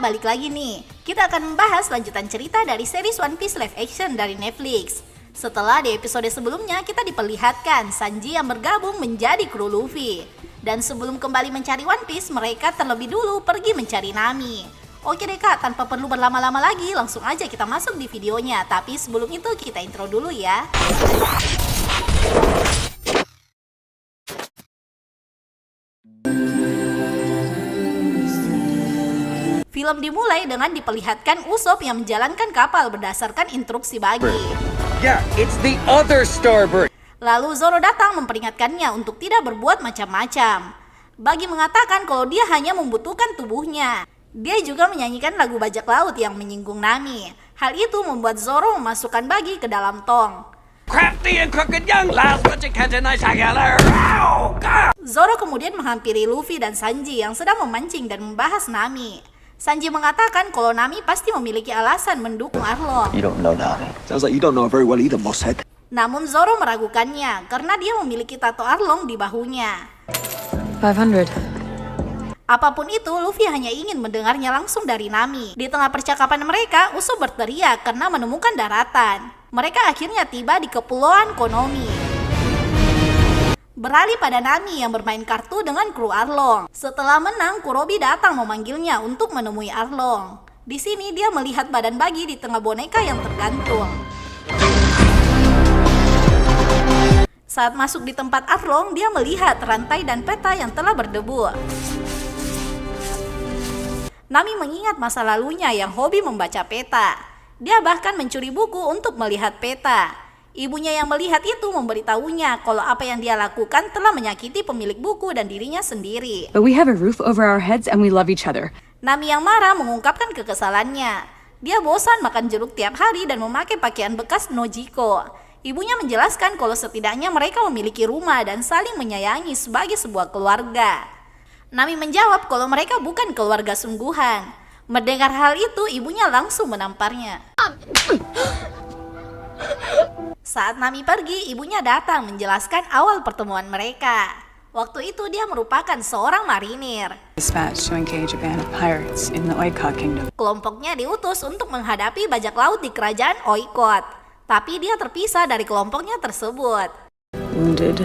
balik lagi nih. Kita akan membahas lanjutan cerita dari series One Piece live action dari Netflix. Setelah di episode sebelumnya kita diperlihatkan Sanji yang bergabung menjadi kru Luffy. Dan sebelum kembali mencari One Piece, mereka terlebih dulu pergi mencari Nami. Oke deh kak, tanpa perlu berlama-lama lagi, langsung aja kita masuk di videonya. Tapi sebelum itu kita intro dulu ya. Film dimulai dengan diperlihatkan Usopp yang menjalankan kapal berdasarkan instruksi Buggy. Yeah, it's the other starboard. Lalu Zoro datang memperingatkannya untuk tidak berbuat macam-macam. Buggy mengatakan kalau dia hanya membutuhkan tubuhnya. Dia juga menyanyikan lagu bajak laut yang menyinggung Nami. Hal itu membuat Zoro memasukkan Buggy ke dalam tong. Crafty and crooked young lads, but you can't deny Sailor. Zoro kemudian menghampiri Luffy dan Sanji yang sedang memancing dan membahas Nami. Sanji mengatakan kalau Nami pasti memiliki alasan mendukung Arlong. You don't know Nami. Sounds like you don't know her very well either, bosshead. Namun Zoro meragukannya karena dia memiliki tato Arlong di bahunya. 500. Apapun itu, Luffy hanya ingin mendengarnya langsung dari Nami. Di tengah percakapan mereka, Usopp berteriak karena menemukan daratan. Mereka akhirnya tiba di Kepulauan Konomi. Beralih pada Nami yang bermain kartu dengan kru Arlong. Setelah menang, Kurobi datang memanggilnya untuk menemui Arlong. Di sini dia melihat badan Buggy di tengah boneka yang tergantung. Saat masuk di tempat Arlong, dia melihat rantai dan peta yang telah berdebu. Nami mengingat masa lalunya yang hobi membaca peta. Dia bahkan mencuri buku untuk melihat peta. Ibunya yang melihat itu memberitahunya kalau apa yang dia lakukan telah menyakiti pemilik buku dan dirinya sendiri. But we have a roof over our heads and we love each other. Nami yang marah mengungkapkan kekesalannya. Dia bosan makan jeruk tiap hari dan memakai pakaian bekas Nojiko. Ibunya menjelaskan kalau setidaknya mereka memiliki rumah dan saling menyayangi sebagai sebuah keluarga. Nami menjawab kalau mereka bukan keluarga sungguhan. Mendengar hal itu, ibunya langsung menamparnya. Saat Nami pergi, ibunya datang menjelaskan awal pertemuan mereka. Waktu itu dia merupakan seorang marinir. Dispatched to engage a band of pirates in the Oikot Kingdom. Kelompoknya diutus untuk menghadapi bajak laut di kerajaan Oikot. Tapi dia terpisah dari kelompoknya tersebut. Wounded.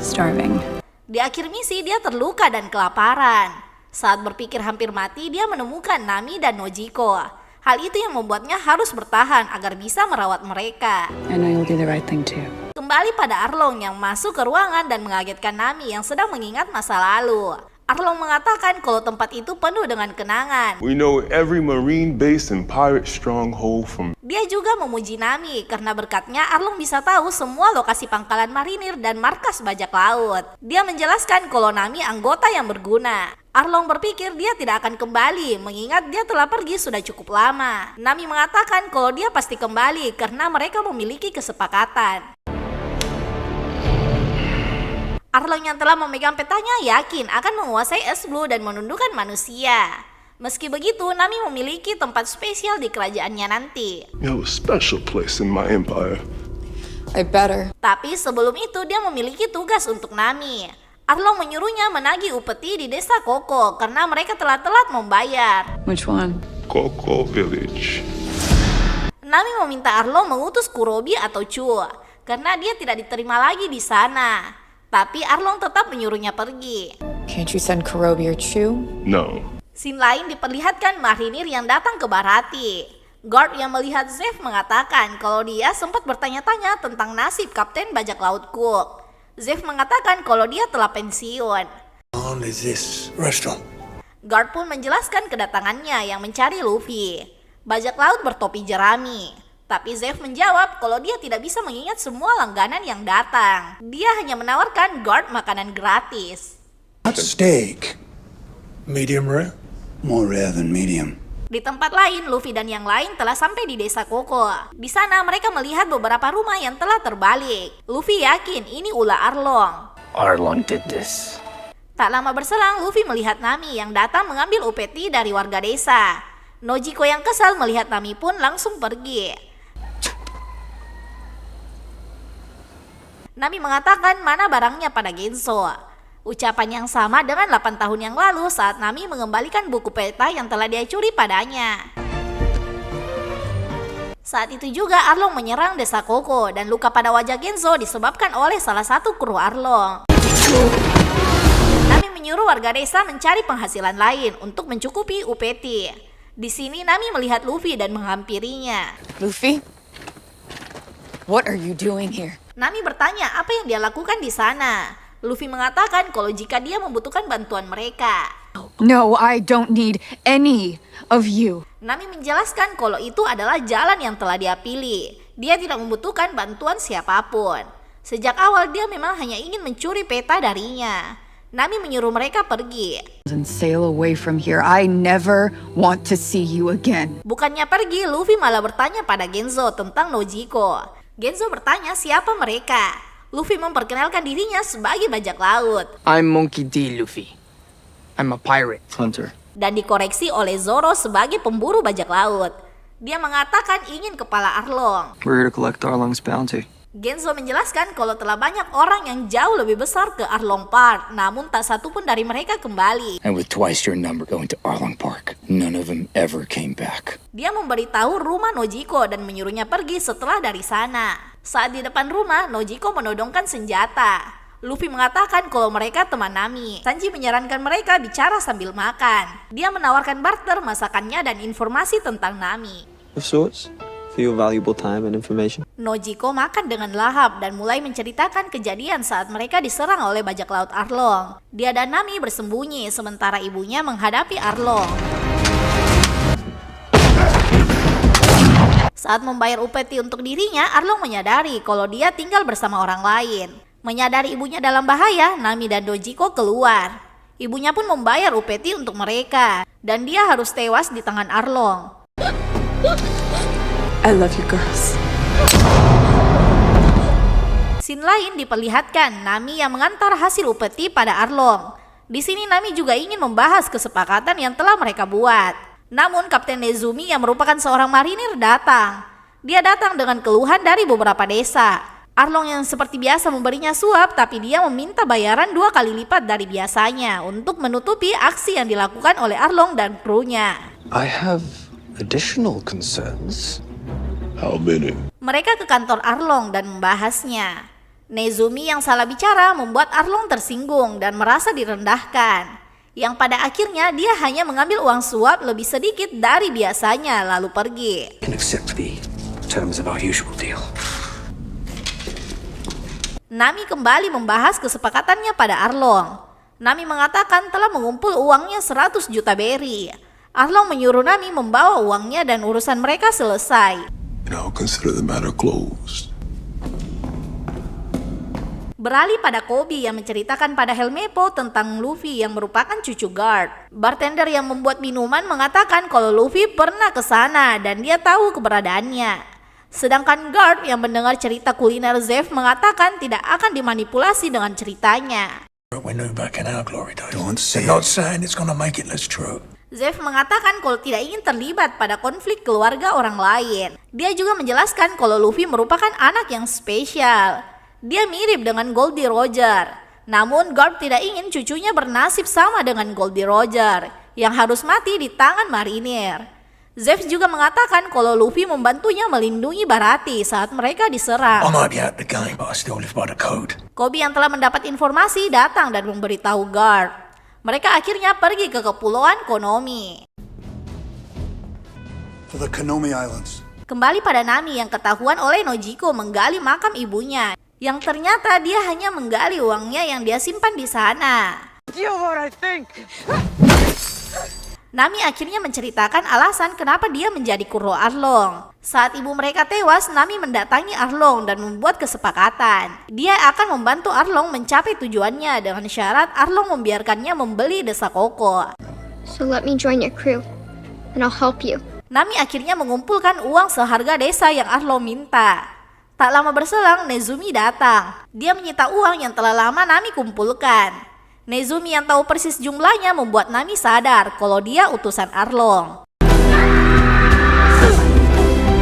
Starving. Di akhir misi dia terluka dan kelaparan. Saat berpikir hampir mati, dia menemukan Nami dan Nojiko. Hal itu yang membuatnya harus bertahan agar bisa merawat mereka. I know you'll do the right thing too. Kembali pada Arlong yang masuk ke ruangan dan mengagetkan Nami yang sedang mengingat masa lalu. Arlong mengatakan kalau tempat itu penuh dengan kenangan. We know every marine base and pirate stronghold from... Dia juga memuji Nami karena berkatnya Arlong bisa tahu semua lokasi pangkalan marinir dan markas bajak laut. Dia menjelaskan kalau Nami anggota yang berguna. Arlong berpikir dia tidak akan kembali mengingat dia telah pergi sudah cukup lama. Nami mengatakan kalau dia pasti kembali karena mereka memiliki kesepakatan. Arlong yang telah memegang petanya yakin akan menguasai es blue dan menundukkan manusia. Meski begitu, Nami memiliki tempat spesial di kerajaannya nanti. You have a special place in my empire. I better. Tapi sebelum itu dia memiliki tugas untuk Nami. Arlong menyuruhnya menagih upeti di desa Koko karena mereka telah telat membayar. Which one? Coco Village. Nami meminta Arlong mengutus Kurobi atau Chu karena dia tidak diterima lagi di sana. Tapi Arlong tetap menyuruhnya pergi. Can't you send Kurobi or Chu? No. Scene lain diperlihatkan marinir yang datang ke Barati. Guard yang melihat Zeff mengatakan kalau dia sempat bertanya-tanya tentang nasib Kapten Bajak Laut Cook. Zeff mengatakan kalau dia telah pensiun. On is this restaurant? Guard pun menjelaskan kedatangannya yang mencari Luffy. Bajak laut bertopi jerami. Tapi Zeff menjawab kalau dia tidak bisa mengingat semua langganan yang datang. Dia hanya menawarkan Guard makanan gratis. Steak. Medium rare? More rare than medium. Di tempat lain, Luffy dan yang lain telah sampai di desa Koko. Di sana mereka melihat beberapa rumah yang telah terbalik. Luffy yakin ini ulah Arlong. Arlong did this. Tak lama berselang, Luffy melihat Nami yang datang mengambil upeti dari warga desa. Nojiko yang kesal melihat Nami pun langsung pergi. Nami mengatakan mana barangnya pada Genso. Ucapan yang sama dengan 8 tahun yang lalu saat Nami mengembalikan buku peta yang telah dia curi padanya. Saat itu juga Arlong menyerang desa Koko dan luka pada wajah Genzo disebabkan oleh salah satu kru Arlong. Nami menyuruh warga desa mencari penghasilan lain untuk mencukupi upeti. Di sini Nami melihat Luffy dan menghampirinya. Luffy? What are you doing here? Nami bertanya apa yang dia lakukan di sana. Luffy mengatakan kalau jika dia membutuhkan bantuan mereka. No, I don't need any of you. Nami menjelaskan kalau itu adalah jalan yang telah dia pilih. Dia tidak membutuhkan bantuan siapapun. Sejak awal dia memang hanya ingin mencuri peta darinya. Nami menyuruh mereka pergi. And sail away from here. I never want to see you again. Bukannya pergi, Luffy malah bertanya pada Genzo tentang Nojiko. Genzo bertanya siapa mereka. Luffy memperkenalkan dirinya sebagai bajak laut. I'm Monkey D. Luffy. I'm a pirate. Hunter. Dan dikoreksi oleh Zoro sebagai pemburu bajak laut. Dia mengatakan ingin kepala Arlong. We're here to collect Arlong's bounty. Genzo menjelaskan kalau telah banyak orang yang jauh lebih besar ke Arlong Park, namun tak satu pun dari mereka kembali. And with twice your number going to Arlong Park, none of them ever came back. Dia memberitahu rumah Nojiko dan menyuruhnya pergi setelah dari sana. Saat di depan rumah, Nojiko menodongkan senjata. Luffy mengatakan kalau mereka teman Nami. Sanji menyarankan mereka bicara sambil makan. Dia menawarkan barter masakannya dan informasi tentang Nami. Of sorts, for your valuable time and information. Nojiko makan dengan lahap dan mulai menceritakan kejadian saat mereka diserang oleh bajak laut Arlong. Dia dan Nami bersembunyi sementara ibunya menghadapi Arlong. Saat membayar upeti untuk dirinya, Arlong menyadari kalau dia tinggal bersama orang lain. Menyadari ibunya dalam bahaya, Nami dan Dojiko keluar. Ibunya pun membayar upeti untuk mereka, dan dia harus tewas di tangan Arlong. I love you girls. Scene lain diperlihatkan Nami yang mengantar hasil upeti pada Arlong. Di sini Nami juga ingin membahas kesepakatan yang telah mereka buat. Namun Kapten Nezumi yang merupakan seorang marinir datang. Dia datang dengan keluhan dari beberapa desa. Arlong yang seperti biasa memberinya suap, tapi dia meminta bayaran 2 kali lipat dari biasanya untuk menutupi aksi yang dilakukan oleh Arlong dan krunya. I have additional concerns. How many? Mereka ke kantor Arlong dan membahasnya. Nezumi yang salah bicara membuat Arlong tersinggung dan merasa direndahkan. Yang pada akhirnya dia hanya mengambil uang suap lebih sedikit dari biasanya lalu pergi. Can accept the terms of our usual deal. Nami kembali membahas kesepakatannya pada Arlong. Nami mengatakan telah mengumpul uangnya 100 juta berry. Arlong menyuruh Nami membawa uangnya dan urusan mereka selesai. I'll consider the matter closed. Beralih pada Kobe yang menceritakan pada Helmeppo tentang Luffy yang merupakan cucu Guard. Bartender yang membuat minuman mengatakan kalau Luffy pernah ke sana dan dia tahu keberadaannya. Sedangkan Guard yang mendengar cerita kuliner Zeff mengatakan tidak akan dimanipulasi dengan ceritanya. We knew back in our glory days. Don't say They're not saying it's gonna make it less true. Zeff mengatakan kalau tidak ingin terlibat pada konflik keluarga orang lain. Dia juga menjelaskan kalau Luffy merupakan anak yang spesial. Dia mirip dengan Goldie Roger. Namun Garp tidak ingin cucunya bernasib sama dengan Goldie Roger yang harus mati di tangan marinir. Zeff juga mengatakan kalau Luffy membantunya melindungi Baratie saat mereka diserang. I might be out the game, but I still live by the code. Kobe yang telah mendapat informasi datang dan memberitahu Garp. Mereka akhirnya pergi ke kepulauan Konomi. For the Konomi Islands. Kembali pada Nami yang ketahuan oleh Nojiko menggali makam ibunya. Yang ternyata dia hanya menggali uangnya yang dia simpan di sana. Nami akhirnya menceritakan alasan kenapa dia menjadi kuro Arlong. Saat ibu mereka tewas, Nami mendatangi Arlong dan membuat kesepakatan. Dia akan membantu Arlong mencapai tujuannya dengan syarat Arlong membiarkannya membeli desa Koko. So let me join your crew, and I'll help you. Nami akhirnya mengumpulkan uang seharga desa yang Arlong minta. Tak lama berselang, Nezumi datang. Dia menyita uang yang telah lama Nami kumpulkan. Nezumi yang tahu persis jumlahnya membuat Nami sadar kalau dia utusan Arlong.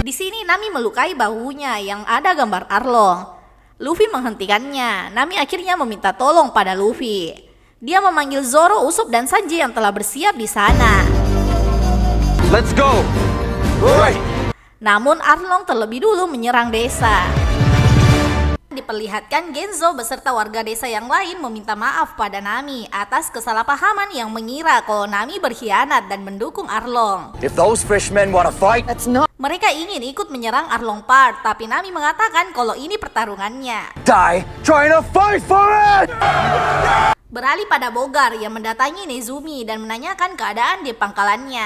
Di sini Nami melukai bahunya yang ada gambar Arlong. Luffy menghentikannya. Nami akhirnya meminta tolong pada Luffy. Dia memanggil Zoro, Usopp, dan Sanji yang telah bersiap di sana. Let's go! Namun Arlong terlebih dulu menyerang desa. Diperlihatkan Genzo beserta warga desa yang lain meminta maaf pada Nami atas kesalahpahaman yang mengira kalau Nami berkhianat dan mendukung Arlong. If those fishmen want to fight, That's not. Mereka ingin ikut menyerang Arlong Park, tapi Nami mengatakan kalau ini pertarungannya. die trying to fight for it! Beralih pada Bogar yang mendatangi Nezumi dan menanyakan keadaan di pangkalannya.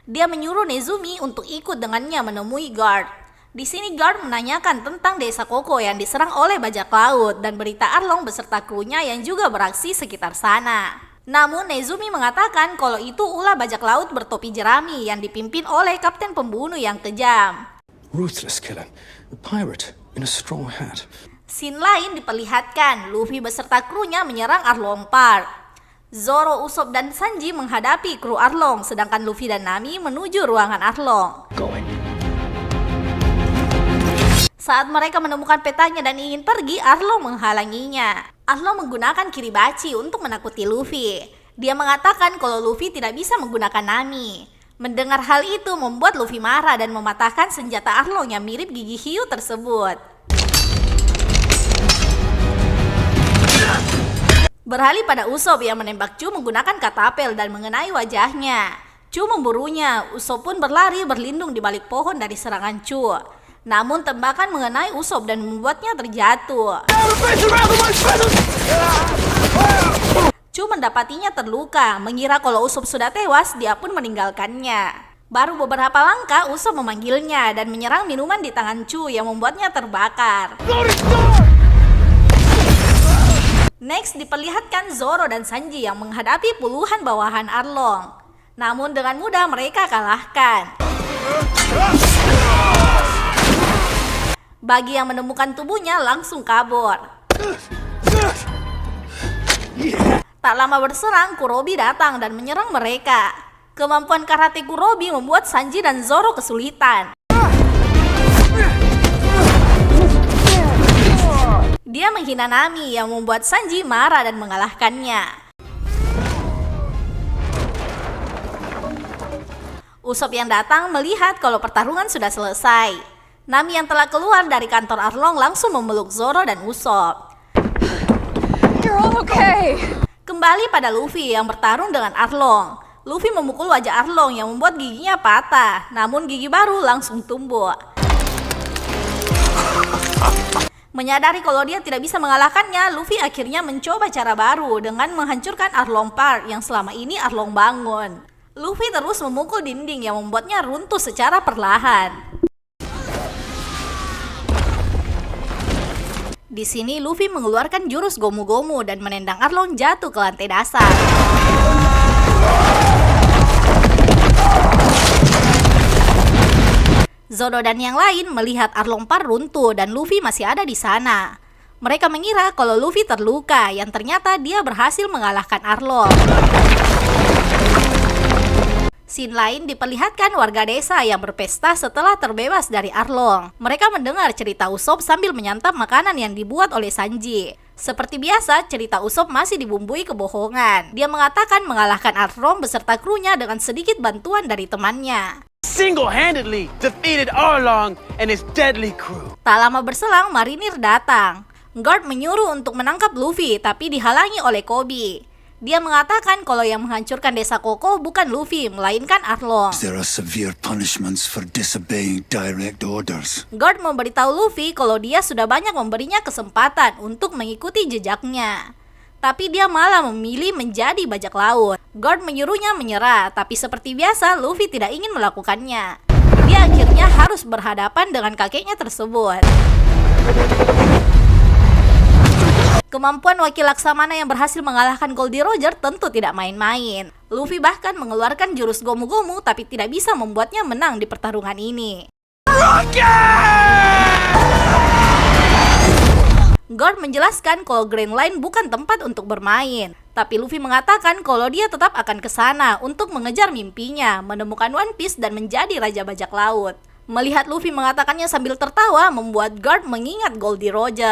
Dia menyuruh Nezumi untuk ikut dengannya menemui Guard. Di sini Guard menanyakan tentang desa Koko yang diserang oleh bajak laut dan berita Arlong beserta krunya yang juga beraksi sekitar sana. Namun Nezumi mengatakan kalau itu ulah bajak laut bertopi jerami yang dipimpin oleh kapten pembunuh yang kejam. Ruthless killer. A pirate in a straw hat. Scene lain diperlihatkan Luffy beserta krunya menyerang Arlong Park. Zoro, Usopp, dan Sanji menghadapi kru Arlong, sedangkan Luffy dan Nami menuju ruangan Arlong. Saat mereka menemukan petanya dan ingin pergi, Arlong menghalanginya. Arlong menggunakan Kiribachi untuk menakuti Luffy. Dia mengatakan kalau Luffy tidak bisa menggunakan Nami. Mendengar hal itu membuat Luffy marah dan mematahkan senjata Arlong yang mirip gigi hiu tersebut. Beralih pada Usopp yang menembak Chu menggunakan katapel dan mengenai wajahnya. Chu memburunya, Usopp pun berlari berlindung di balik pohon dari serangan Chu. Namun tembakan mengenai Usopp dan membuatnya terjatuh. Chu mendapatinya terluka, mengira kalau Usopp sudah tewas, dia pun meninggalkannya. Baru beberapa langkah Usopp memanggilnya dan menyerang minuman di tangan Chu yang membuatnya terbakar. Next diperlihatkan Zoro dan Sanji yang menghadapi puluhan bawahan Arlong. Namun dengan mudah mereka kalahkan. Bagi yang menemukan tubuhnya langsung kabur. Tak lama berserang, Kurobi datang dan menyerang mereka. Kemampuan karate Kurobi membuat Sanji dan Zoro kesulitan. Dia menghina Nami yang membuat Sanji marah dan mengalahkannya. Usopp yang datang melihat kalau pertarungan sudah selesai. Nami yang telah keluar dari kantor Arlong langsung memeluk Zoro dan Usopp. You're all okay. Kembali pada Luffy yang bertarung dengan Arlong. Luffy memukul wajah Arlong yang membuat giginya patah, namun gigi baru langsung tumbuh. Menyadari kalau dia tidak bisa mengalahkannya, Luffy akhirnya mencoba cara baru dengan menghancurkan Arlong Park yang selama ini Arlong bangun. Luffy terus memukul dinding yang membuatnya runtuh secara perlahan. Di sini Luffy mengeluarkan jurus Gomu-Gomu dan menendang Arlong jatuh ke lantai dasar. Zoro dan yang lain melihat Arlong Park runtuh dan Luffy masih ada di sana. Mereka mengira kalau Luffy terluka, yang ternyata dia berhasil mengalahkan Arlong. Scene lain diperlihatkan warga desa yang berpesta setelah terbebas dari Arlong. Mereka mendengar cerita Usopp sambil menyantap makanan yang dibuat oleh Sanji. Seperti biasa, cerita Usopp masih dibumbui kebohongan. Dia mengatakan mengalahkan Arlong beserta krunya dengan sedikit bantuan dari temannya. Single-handedly defeated Arlong and his deadly crew. Tak lama berselang, marinir datang. Guard menyuruh untuk menangkap Luffy, tapi dihalangi oleh Koby. Dia mengatakan kalau yang menghancurkan desa Koko bukan Luffy, melainkan Arlong. There are severe punishments for disobeying direct orders. Guard memberitahu Luffy kalau dia sudah banyak memberinya kesempatan untuk mengikuti jejaknya. Tapi dia malah memilih menjadi bajak laut. Guard menyuruhnya menyerah, tapi seperti biasa Luffy tidak ingin melakukannya. Dia akhirnya harus berhadapan dengan kakeknya tersebut. Kemampuan wakil Laksamana yang berhasil mengalahkan Goldie Roger tentu tidak main-main. Luffy bahkan mengeluarkan jurus Gomu-Gomu tapi tidak bisa membuatnya menang di pertarungan ini. Guard menjelaskan kalau Grand Line bukan tempat untuk bermain. Tapi Luffy mengatakan kalau dia tetap akan ke sana untuk mengejar mimpinya, menemukan One Piece dan menjadi Raja Bajak Laut. Melihat Luffy mengatakannya sambil tertawa membuat Guard mengingat Goldie Roger.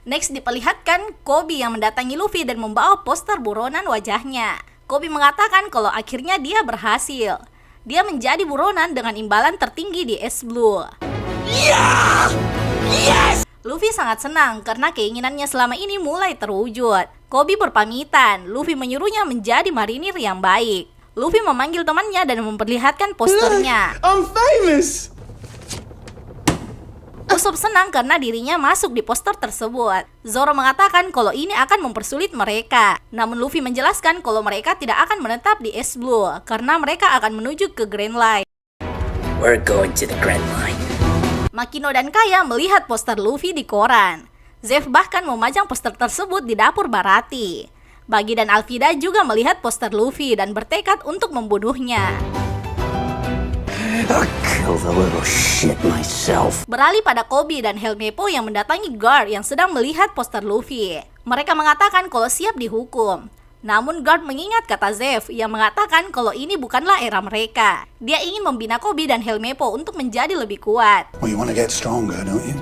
Next diperlihatkan Kobe yang mendatangi Luffy dan membawa poster buronan wajahnya. Kobe mengatakan kalau akhirnya dia berhasil. Dia menjadi buronan dengan imbalan tertinggi di East Blue. Luffy sangat senang karena keinginannya selama ini mulai terwujud. Kobe berpamitan, Luffy menyuruhnya menjadi marinir yang baik. Luffy memanggil temannya dan memperlihatkan posternya. I'm famous! Usopp senang karena dirinya masuk di poster tersebut. Zoro mengatakan kalau ini akan mempersulit mereka. Namun Luffy menjelaskan kalau mereka tidak akan menetap di East Blue karena mereka akan menuju ke Grand Line. We're going to the Grand Line. Makino dan Kaya melihat poster Luffy di koran. Zeff bahkan memajang poster tersebut di dapur Barati. Bagi dan Alvida juga melihat poster Luffy dan bertekad untuk membunuhnya. I'll kill the little shit myself. Beralih pada Kobe dan Helmeppo yang mendatangi guard yang sedang melihat poster Luffy. Mereka mengatakan kalau siap dihukum. Namun guard mengingat kata Zeff yang mengatakan kalau ini bukanlah era mereka. Dia ingin membina Kobe dan Helmeppo untuk menjadi lebih kuat. Well, you want to get stronger, don't you?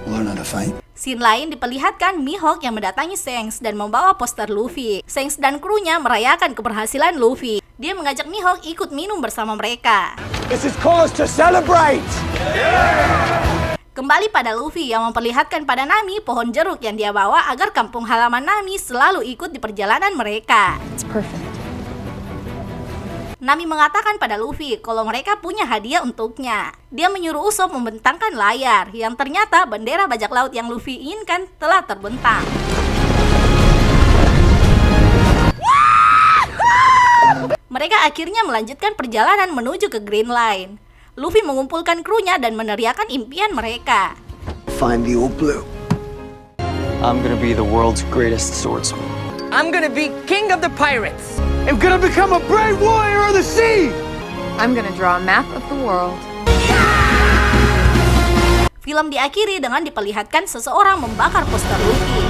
Learn how to fight. Scene lain diperlihatkan Mihawk yang mendatangi Shanks dan membawa poster Luffy. Shanks dan krunya merayakan keberhasilan Luffy. Dia mengajak Mihawk ikut minum bersama mereka. This is cause to celebrate! Kembali pada Luffy yang memperlihatkan pada Nami pohon jeruk yang dia bawa agar kampung halaman Nami selalu ikut di perjalanan mereka. It's perfect. Nami mengatakan pada Luffy kalau mereka punya hadiah untuknya. Dia menyuruh Usopp membentangkan layar yang ternyata bendera bajak laut yang Luffy inginkan telah terbentang. Mereka akhirnya melanjutkan perjalanan menuju ke Green Line. Luffy mengumpulkan krunya dan meneriakan impian mereka. Find the All Blue. I'm gonna be the world's greatest swordsman. I'm gonna be king of the pirates. I'm gonna become a brave warrior of the sea! I'm gonna draw a map of the world. Film diakhiri dengan diperlihatkan seseorang membakar poster Luffy.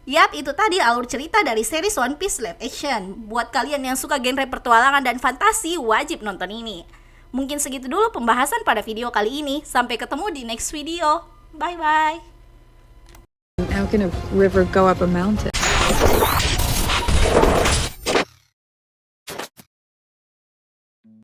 Yap, itu tadi alur cerita dari series One Piece live action. Buat kalian yang suka genre petualangan dan fantasi, wajib nonton ini. Mungkin segitu dulu pembahasan pada video kali ini. Sampai ketemu di next video. Bye-bye. How can a river go up a mountain?